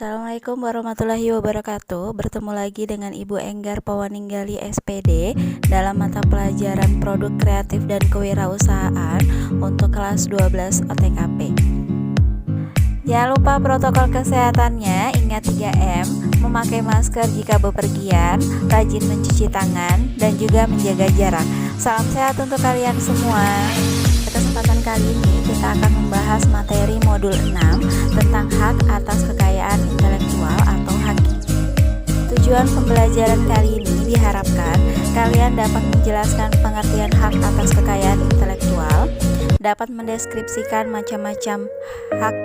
Assalamualaikum warahmatullahi wabarakatuh. Bertemu lagi dengan Ibu Enggar Pawaninggali SPD dalam mata pelajaran Produk Kreatif dan Kewirausahaan untuk kelas 12 OTKP. Jangan lupa protokol kesehatannya, ingat 3M, memakai masker jika bepergian, rajin mencuci tangan, dan juga menjaga jarak. Salam sehat untuk kalian semua. Kesempatan kali ini kita akan membahas materi modul 6 tentang hak atas kekayaan intelektual atau HAKI. Tujuan pembelajaran kali ini diharapkan kalian dapat menjelaskan pengertian hak atas kekayaan intelektual, dapat mendeskripsikan macam-macam hak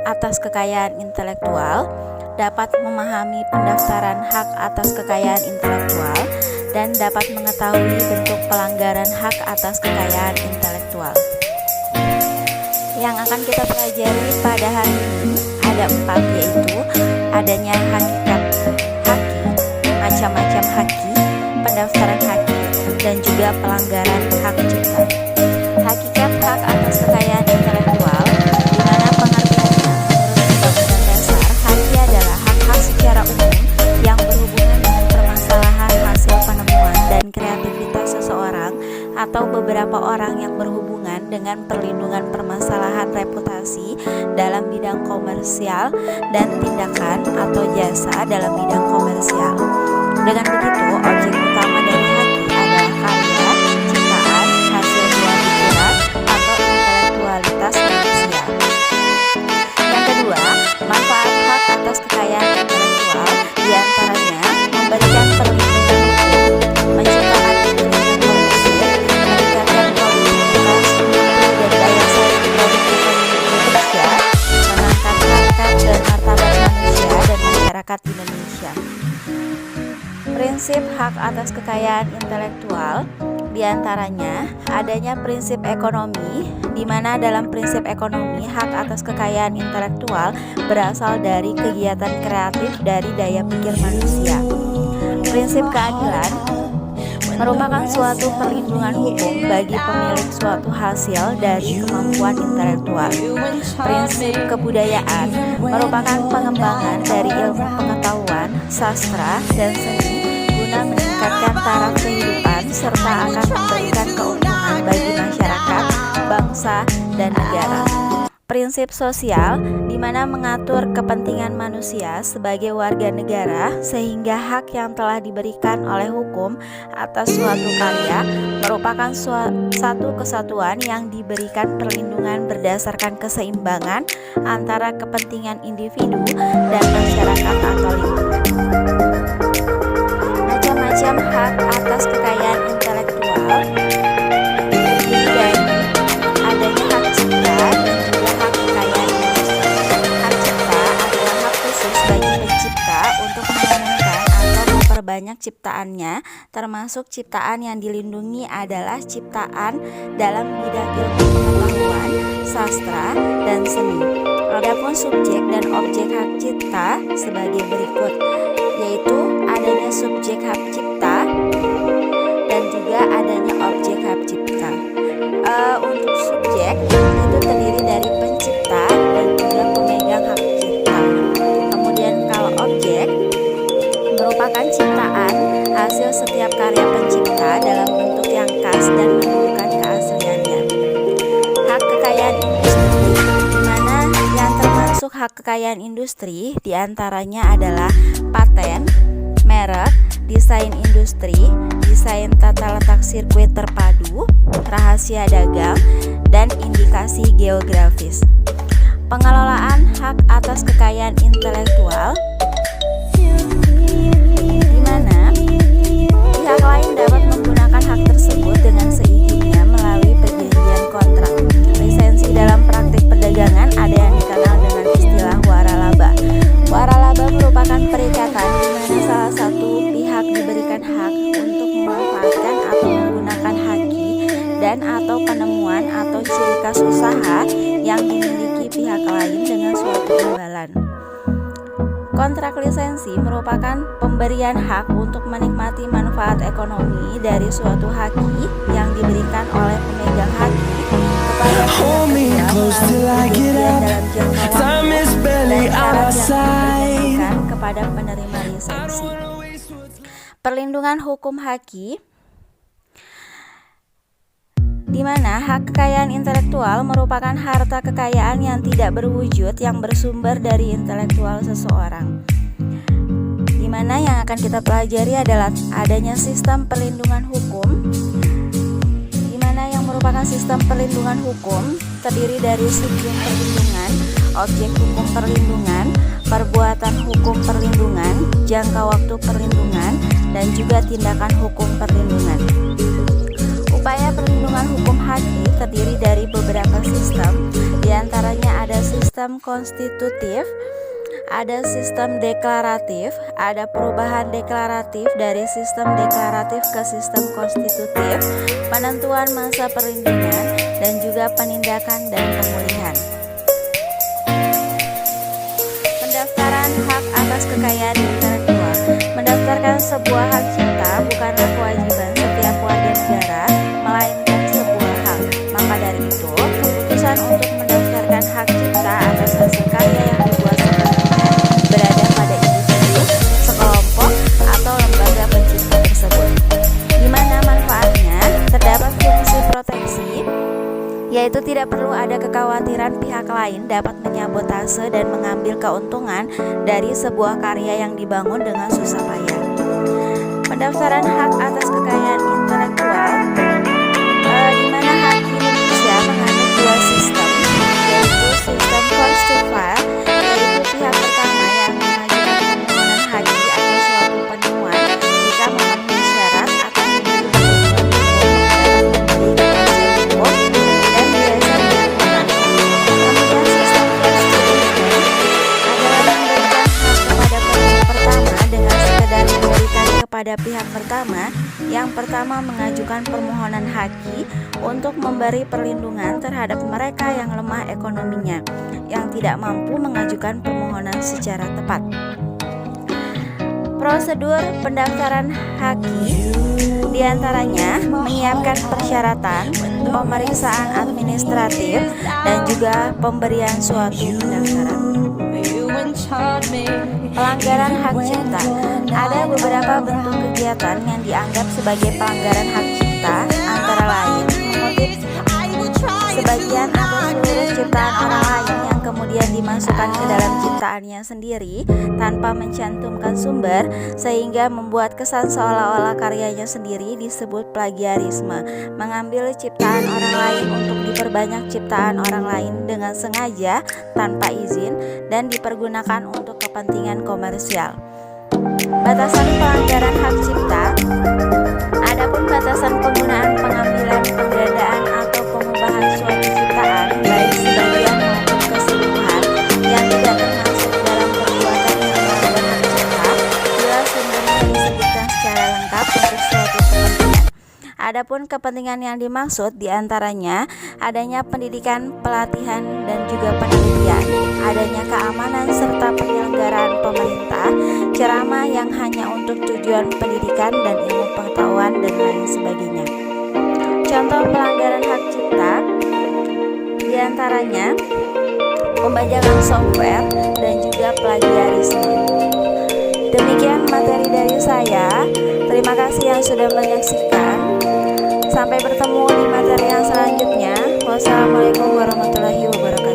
atas kekayaan intelektual, dapat memahami pendaftaran hak atas kekayaan intelektual, dan dapat mengetahui bentuk pelanggaran hak atas kekayaan intelektual. Yang akan kita pelajari pada hari ini ada 4, yaitu adanya hakikat HAKI, macam-macam HAKI, pendaftaran HAKI, dan juga pelanggaran hak cipta. Hakikat hak atas kekayaan intelektual, di mana pengertiannya menurut Undang-Undang Dasar, HAKI adalah hak-hak secara umum yang berhubungan dengan permasalahan hasil penemuan dan kreativitas seseorang atau beberapa orang yang berhubungan dengan perlindungan permasalahan reputasi dalam bidang komersial dan tindakan atau jasa dalam bidang komersial. Dengan begitu, objek utama dari HAKI adalah karya, ciptaan, hasil buah pikiran, atau intelektualitas manusia. Yang kedua, manfaat hak atas kekayaan intelektual diantaranya memberikan perlindungan hukum, menciptakan industri komersil, meningkatkan produktivitas mutu dan daya saing produk ekonomi Indonesia, mengangkat harkat dan martabat manusia dan masyarakat Indonesia. Prinsip hak atas kekayaan intelektual diantaranya adanya prinsip ekonomi, di mana dalam prinsip ekonomi hak atas kekayaan intelektual berasal dari kegiatan kreatif dari daya pikir manusia. Prinsip keadilan merupakan suatu perlindungan hukum bagi pemilik suatu hasil dari kemampuan intelektual. Prinsip kebudayaan merupakan pengembangan dari ilmu pengetahuan, sastra, dan seni guna meningkatkan taraf kehidupan serta akan memberikan keuntungan bagi masyarakat, bangsa, dan negara. Prinsip sosial, di mana mengatur kepentingan manusia sebagai warga negara sehingga hak yang telah diberikan oleh hukum atas suatu karya merupakan satu kesatuan yang diberikan perlindungan berdasarkan keseimbangan antara kepentingan individu dan masyarakat atau lingkungan. Macam-macam hak atas kekayaan intelektual terdiri dari adanya hak cipta dan juga hak kekayaan industri. Hak cipta adalah hak khusus bagi pencipta untuk mengumumkan atau memperbanyak ciptaannya, termasuk ciptaan yang dilindungi adalah ciptaan dalam bidang ilmu pengetahuan, sastra, dan seni. Adapun subjek dan objek hak cipta sebagai berikut, yaitu adanya subjek hak cipta dan juga adanya objek hak cipta. Untuk subjek itu terdiri dari pencipta dan juga pemegang hak cipta. Kemudian kalau objek merupakan ciptaan hasil setiap karya pencipta dalam bentuk yang khas dan menunjukkan keasliannya. Hak kekayaan industri, di mana yang termasuk hak kekayaan industri diantaranya adalah paten, merek, desain industri, desain tata letak sirkuit terpadu, rahasia dagang, dan indikasi geografis. Pengelolaan hak atas kekayaan intelektual, di mana pihak lain dapat menggunakan hak tersebut dengan seizinnya melalui perjanjian kontrak. Lisensi dalam praktik perdagangan ada yang dikenal dengan istilah waralaba. Waralaba merupakan perikatan di mana salah satu pihak diberikan hak untuk memanfaatkan atau menggunakan HAKI dan atau penemuan atau ciri khas usaha yang dimiliki pihak lain dengan suatu imbalan. Kontrak lisensi merupakan pemberian hak untuk menikmati manfaat ekonomi dari suatu HAKI yang diberikan oleh pemegang HAKI kepada pihak ketiga melalui perjanjian dalam jangka waktu dan syarat yang kepada penerima lisensi. Perlindungan hukum haki, di mana hak kekayaan intelektual merupakan harta kekayaan yang tidak berwujud yang bersumber dari intelektual seseorang. Di mana yang akan kita pelajari adalah adanya sistem perlindungan hukum, di mana yang merupakan sistem perlindungan hukum terdiri dari subjek perlindungan, objek hukum perlindungan, perbuatan hukum perlindungan, jangka waktu perlindungan, dan juga tindakan hukum perlindungan. Upaya perlindungan hukum haki terdiri dari beberapa sistem, diantaranya ada sistem konstitutif, ada sistem deklaratif, ada perubahan deklaratif dari sistem deklaratif ke sistem konstitutif, penentuan masa perlindungan, dan juga penindakan dan pemulihan. Pendaftaran hak atas kekayaan intelektual. Mendaftarkan sebuah hak cipta bukanlah kewajiban setiap warga negara, melainkan sebuah hak. Maka dari itu, keputusan untuk mendaftarkan hak cipta atas hasil karya yang dibuat sepenuhnya berada pada individu, sekelompok, atau lembaga pencipta tersebut. Di mana manfaatnya terdapat fungsi proteksi, yaitu tidak perlu ada kekhawatiran pihak lain dapat menyabotase dan mengambil keuntungan dari sebuah karya yang dibangun dengan susah payah. Pendaftaran hak atas kekayaan intelektual, di mana hak Indonesia menganut dua sistem, yaitu sistem first to file, yaitu pihak pertama yang mengajukan permohonan haki atau suatu penemuan jika memenuhi syarat akan menjadi hukum dan biasa dilakukan. Kemudian sistem first to defend adalah memberikan hak kepada pihak pertama dengan sekedar memberikan kepada pihak pertama yang pertama mengajukan permohonan haki untuk memberi perlindungan terhadap mereka yang lemah ekonominya, yang tidak mampu mengajukan permohonan secara tepat. Prosedur pendaftaran haki diantaranya menyiapkan persyaratan, pemeriksaan administratif, dan juga pemberian suatu pendaftaran. Pelanggaran hak cipta. Ada beberapa bentuk kegiatan yang dianggap sebagai pelanggaran hak cipta, antara lain mengutip sebagian atau seluruh ciptaan orang lain yang kemudian dimasukkan ke dalam ciptaannya sendiri tanpa mencantumkan sumber, sehingga membuat kesan seolah-olah karyanya sendiri disebut plagiarisme. Mengambil ciptaan orang lain untuk diperbanyak ciptaan orang lain dengan sengaja tanpa izin dan dipergunakan untuk kepentingan komersial. Batasan pelanggaran hak cipta. Adapun batasan penggunaan, pengambilan, penggandaan atau pengubahan suatu ciptaan baik sebagian maupun keseluruhan yang tidak termasuk dalam perbuatan yang melanggar hak cipta bila sumbernya disebutkan secara lengkap untuk suatu kepentingan. Adapun kepentingan yang dimaksud diantaranya adanya pendidikan, pelatihan, dan juga penelitian, adanya keamanan serta penyelenggaraan pemerintah, ceramah yang hanya untuk tujuan pendidikan dan ilmu pengetahuan, dan lain sebagainya. Contoh pelanggaran hak cipta diantaranya pembajakan software dan juga plagiarisme. Demikian materi dari saya. Terima kasih yang sudah menyaksikan. Sampai bertemu di materi yang selanjutnya. Wassalamualaikum warahmatullahi wabarakatuh.